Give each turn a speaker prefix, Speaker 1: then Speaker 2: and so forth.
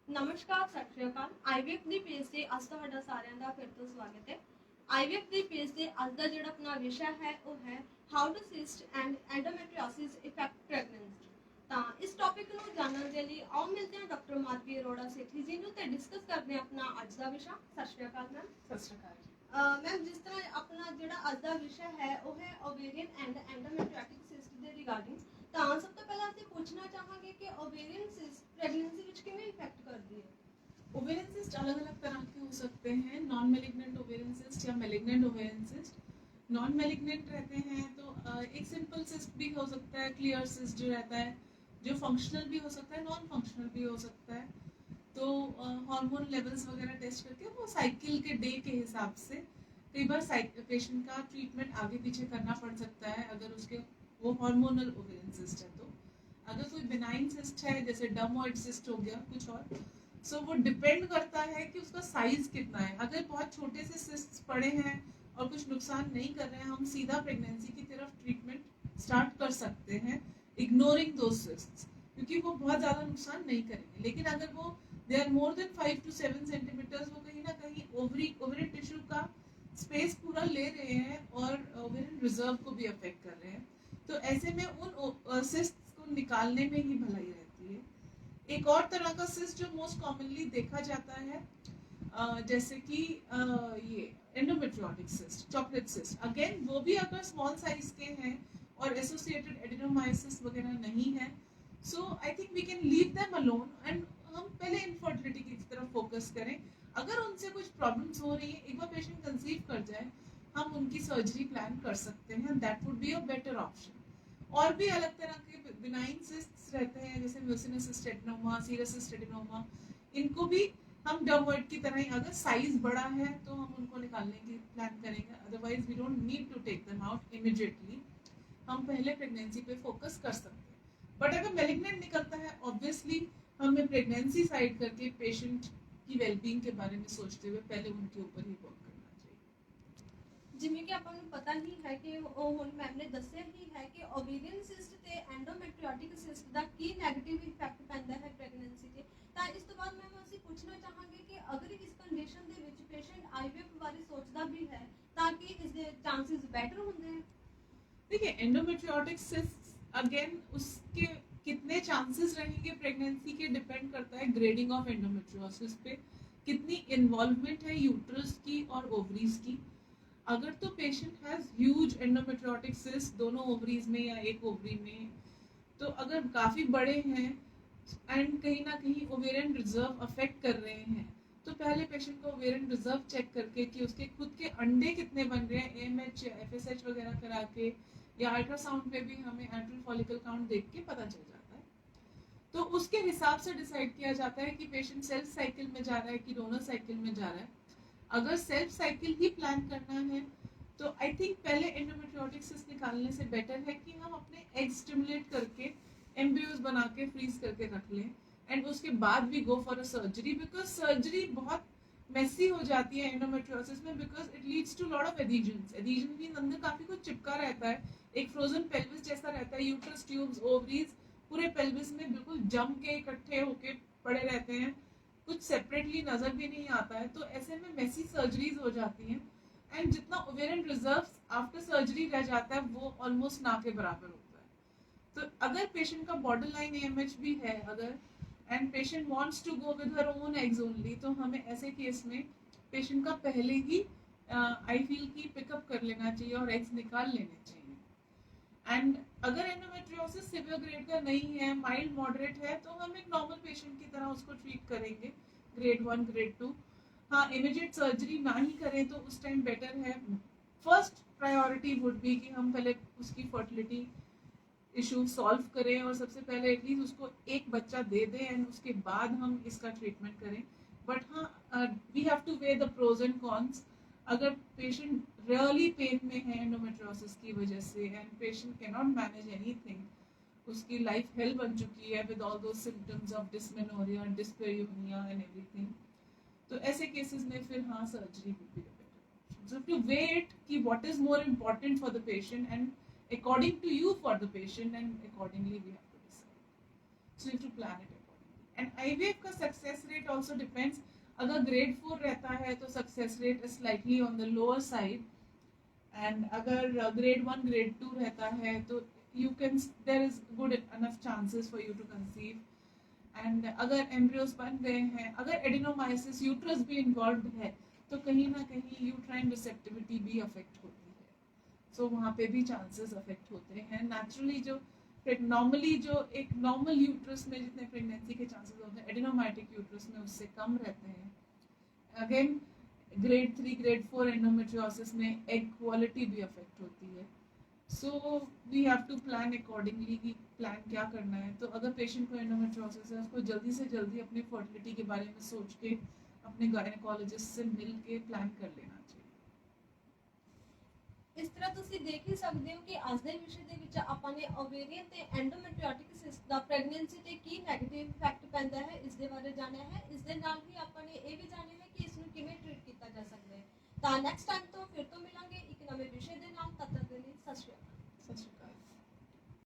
Speaker 1: ਨਮਸਕਾਰ, ਸਤਿ ਸ਼੍ਰੀ ਅਕਾਲ। ਆਈਵੀਐਫ ਦੀ ਪੇਜ ਤੇ ਅੱਜ ਤੁਹਾਡਾ ਸਾਰਿਆਂ ਦਾ ਫਿਰ ਤੋਂ ਸਵਾਗਤ ਹੈ। ਆਈਵੀਐਫ ਦੀ ਪੇਜ ਤੇ ਅੱਜ ਦਾ ਜਿਹੜਾ ਆਪਣਾ ਵਿਸ਼ਾ ਹੈ ਉਹ ਹੈ how to cyst and endometriosis effect pregnancy. ਤਾਂ ਇਸ ਟੌਪਿਕ ਨੂੰ ਜਾਣਨ ਦੇ ਲਈ ਆਓ ਮਿਲਦੇ ਹਾਂ ਡਾਕਟਰ ਮਾਧਵੀ ਅਰੋੜਾ ਸੇਠੀ ਜੀ ਨੂੰ ਤੇ ਡਿਸਕਸ ਕਰਦੇ ਹਾਂ ਆਪਣਾ ਅੱਜ ਦਾ ਵਿਸ਼ਾ। ਸਤਿ ਸ਼੍ਰੀ ਅਕਾਲ ਮੈਮ।
Speaker 2: ਸਤਿ ਸ਼੍ਰੀ ਅਕਾਲ ਜੀ।
Speaker 1: ਮੈਮ, ਜਿਸ ਤਰ੍ਹਾਂ ਆਪਣਾ ਜਿਹੜਾ ਅੱਜ ਦਾ ਵਿਸ਼ਾ ਹੈ ਉਹ ਹੈ ਓਵੇਰੀਅਨ ਐਂਡ ਐਂਡੋਮੈਟ੍ਰੀਓਟਿਕ ਸਿਸਟ ਦੇ ਰਿਗਾਰਡਿੰਗ। ਤਾਂ ਸਭ ਤੋਂ ਪਹਿਲਾਂ ਅਸੀਂ ਪੁੱਛਣਾ ਚਾਹਾਂਗੇ ਕਿ ਓਵੇਰੀਅਨ ਸਿਸਟ ਪ੍ਰੈਗਨੈਂਸੀ ਵਿੱਚ ਕਿਵੇਂ ਇਫੈਕਟ ਕਰਦੀ ਹੈ।
Speaker 2: ओवेरियन सिस्ट अलग अलग तरह के हो सकते हैं, नॉन मेलिग्नेंट ओवेरियन सिस्ट या malignant ovarian cyst. Non malignant रहते हैं तो एक सिंपल सिस्ट भी हो सकता है, क्लियर सिस्ट जो रहता है, जो फंक्शनल भी हो सकता है, नॉन फंक्शनल भी हो सकता है। तो हार्मोन लेवल्स वगैरह टेस्ट करके वो साइकिल के डे के हिसाब से कई बार पेशेंट का ट्रीटमेंट आगे पीछे करना पड़ सकता है अगर उसके वो हार्मोनल ओवेरियन सिस्ट है। तो अगर कोई बिनाइन सिस्ट है जैसे डर्मोइड सिस्ट हो गया कुछ और, सो वो डिपेंड करता है कि उसका साइज कितना है। अगर बहुत छोटे से सिस्ट्स पड़े हैं और कुछ नुकसान नहीं कर रहे हैं, हम सीधा प्रेगनेंसी की तरफ ट्रीटमेंट स्टार्ट कर सकते हैं इग्नोरिंग दो सिस्ट्स, क्योंकि वो बहुत ज़्यादा नुकसान नहीं करेंगे। लेकिन अगर वो they are more than 5 to 7 centimetres, वो कहीं ना कहीं ओवरी टिश्यू का स्पेस पूरा ले रहे हैं और ओवेरियन रिजर्व को भी अफेक्ट कर रहे हैं, तो ऐसे में उन सिस्ट्स को निकालने में ही भलाई रहती है। एक और तरह का सिस्ट जो मोस्ट कॉमनली देखा जाता है जैसे कि ये endometriotic cyst, chocolate cyst. Again वो भी अगर स्मॉल साइज के हैं और एसोसिएटेड एडिनोमाइसिस वगैरह नहीं है, so I think we can leave them alone and हम पहले इनफर्टिलिटी की तरफ फोकस करें। अगर उनसे कुछ प्रॉब्लम्स हो रही है, एक बार पेशेंट कंसीव कर जाए, हम उनकी सर्जरी प्लान कर सकते हैं, that would be a better option. और भी अलग तरह के बिनाइन सिस्ट्स रहते हैं जैसे mucinous cyst adenoma, serous cyst adenoma. इनको भी हम डर्मोइड की तरह ही, अगर साइज बड़ा है तो हम उनको निकालने की प्लान करेंगे, otherwise we don't need to take them out immediately. हम पहले प्रेगनेंसी पे फोकस कर सकते हैं। बट अगर मेलिग्नेंट निकलता है, ऑब्वियसली हमें प्रेगनेंसी साइड करके पेशेंट की वेलबींग के बारे में सोचते हुए पहले उनके ऊपर ही वर्क करना चाहिए।
Speaker 1: ਜਿਵੇਂ ਕਿ ਆਪਾਂ ਨੂੰ ਪਤਾ ਹੀ ਹੈ ਕਿ ਉਹ ਹੁਣ ਮੈਮ ਨੇ ਦੱਸਿਆ ਹੀ ਹੈ ਕਿ ਓਵੇਰੀਅਨ ਸਿਸਟ ਤੇ ਐਂਡੋਮੈਟ੍ਰੀਓਟਿਕ ਸਿਸਟ ਦਾ ਕੀ ਨੈਗੇਟਿਵ ਇਫੈਕਟ ਪੈਂਦਾ ਹੈ ਪ੍ਰੈਗਨੈਂਸੀ ਤੇ। ਤਾਂ ਇਸ ਤੋਂ ਬਾਅਦ ਮੈਮ ਅਸੀਂ ਪੁੱਛਣਾ ਚਾਹਾਂਗੇ ਕਿ ਅਗਰ ਇਸ ਕੰਡੀਸ਼ਨ ਦੇ ਵਿੱਚ ਪੇਸ਼ੈਂਟ ਆਈਵੀਐਫ ਬਾਰੇ ਸੋਚਦਾ ਵੀ ਹੈ ਤਾਂ ਕਿ ਇਸ ਦੇ ਚਾਂਸਸ ਬੈਟਰ ਹੁੰਦੇ हैं।
Speaker 2: देखिए, एंडोमेट्रियोटिक सिस्ट अगेन उसके कितने चांसेस रहेंगे प्रेगनेंसी के डिपेंड करता है ग्रेडिंग ऑफ एंडोमेट्रियोसिस पे, कितनी इन्वॉल्वमेंट है यूट्रस की और ओवरीज की। अगर तो patient has huge endometriotic cyst दोनों ओवरीज में या एक ओवरी में, तो अगर काफ़ी बड़े हैं एंड कहीं ना कहीं ओवेरियन रिजर्व अफेक्ट कर रहे हैं, तो पहले पेशेंट को ओवेरियन रिजर्व चेक करके कि उसके खुद के अंडे कितने बन रहे हैं, एएमएच या एफएसएच वगैरह करा के, या अल्ट्रासाउंड पे भी हमें एंट्रल फॉलिकल काउंट देख के पता चल जाता है। तो उसके हिसाब से डिसाइड किया जाता है कि पेशेंट सेल्फ साइकिल में जा रहा है कि डोनर साइकिल में जा रहा है। अगर सेल्फ साइकिल ही प्लान करना है तो आई थिंक पहले एंडोमेट्रियोटिक सिस्ट निकालने से बेटर है कि हम अपने एग स्टिमुलेट करके एम्ब्रियोज बना के फ्रीज करके रख लें एंड उसके बाद भी go for a surgery, because surgery बहुत मेसी हो जाती है एंडोमेट्रियोसिस में, because it leads to lot of adhesions. Adhesion mean अंदर काफी कुछ चिपका रहता है, एक फ्रोजन पेल्विस जैसा रहता है, यूट्रस ट्यूब्स ओवरीज पूरे पेल्विस में बिल्कुल जम के इकट्ठे होके पड़े रहते हैं, कुछ सेपरेटली नजर भी नहीं आता है। तो ऐसे में मेसी सर्जरीज हो जाती हैं एंड जितना ओवेरियन रिजर्व्स आफ्टर सर्जरी रह जाता है वो ऑलमोस्ट ना के बराबर होता है। तो अगर पेशेंट का बॉर्डर लाइन एएमएच भी है अगर, and patient wants to go with her own eggs only, तो हमें ऐसे केस में पेशेंट का पहले ही आई फील की पिकअप कर लेना चाहिए और एग्स निकाल लेने चाहिए। एंड अगर एंडोमेट्रियोसिस सिवियर ग्रेड का नहीं है, माइल्ड मॉडरेट है, तो हम एक नॉर्मल पेशेंट की तरह उसको ट्रीट करेंगे, ग्रेड 1 ग्रेड 2। हाँ, इमीडिएट सर्जरी ना ही करें तो उस टाइम बेटर है। फर्स्ट प्रायोरिटी वुड बी कि हम पहले उसकी फर्टिलिटी इशू सॉल्व करें और सबसे पहले एटलीस्ट उसको एक बच्चा दे दें एंड उसके बाद हम इसका ट्रीटमेंट करें। बट हाँ, we have to weigh the pros and cons. अगर पेशेंट रियली पेन में है एंडोमेट्रियोसिस की वजह से and patient can not manage anything, उसकी लाइफ हेल बन चुकी है with all those symptoms of dysmenorrhea, dyspareunia and everything, तो ऐसे केसेस में फिर हाँ, surgery would be the better. So to weigh कि what is more important for the patient and according to you for the patient, and accordingly we have to decide. So you have to plan it accordingly. And IVF का success rate also depends. अगर grade 4 रहता है तो success rate is slightly on the lower side, and अगर grade 1 grade 2 रहता है तो you can, there is good enough chances for you to conceive. And अगर एम्ब्रियोज बन गए हैं, अगर एडिनोमाइसिस यूट्रस भी इन्वॉल्व है, तो कहीं ना कहीं यूट्राइन रिसेप्टिविटी भी अफेक्ट होती है. सो वहाँ पे भी चांसेस अफेक्ट होते हैं. नेचुरली जो नॉर्मली जो एक नॉर्मल यूट्रस में जितने प्रेगनेंसी के चांसेस होते हैं, एडिनोमेट्रिक यूट्रस में उससे कम रहते हैं. अगेन ग्रेड 3 ग्रेड 4 एंडोमेट्रियोसिस में एग क्वालिटी भी अफेक्ट होती है. So we have to plan accordingly कि प्लान क्या करना है. तो अगर पेशेंट को एंडोमेट्रियोसिस है, उसको जल्दी से जल्दी अपनी फर्टिलिटी के बारे में सोच के अपने गायनेकोलॉजिस्ट से मिल के प्लान कर लेना चाहिए.
Speaker 1: ਇਸ ਤਰ੍ਹਾਂ ਤੁਸੀਂ ਦੇਖ ਹੀ ਸਕਦੇ ਹੋ ਕਿ ਅੱਜ ਦੇ ਵਿਸ਼ੇ ਦੇ ਵਿੱਚ ਆਪਾਂ ਨੇ ਓਵੇਰੀਅਨ ਤੇ ਐਂਡੋਮੈਟ੍ਰਿਓਟਿਕ ਸਿਸਟ ਦਾ ਪ੍ਰੈਗਨੈਂਸੀ ਤੇ ਕੀ ਨੈਗੇਟਿਵ ਇਫੈਕਟ ਪੈਂਦਾ ਹੈ ਇਸ ਦੇ ਬਾਰੇ ਜਾਣਿਆ ਹੈ. ਇਸ ਦੇ ਨਾਲ ਹੀ ਆਪਾਂ ਨੇ ਇਹ ਵੀ ਜਾਣਿਆ ਹੈ ਕਿ ਇਸ ਨੂੰ ਕਿਵੇਂ ਟ੍ਰੀਟ ਕੀਤਾ ਜਾ ਸਕਦਾ ਹੈ. ਤਾਂ ਨੈਕਸਟ ਟਾਈਮ ਤੋਂ ਫਿਰ ਤੋਂ ਮਿਲਾਂਗੇ ਇੱਕ ਨਵੇਂ ਵਿਸ਼ੇ ਦੇ ਨਾਲ.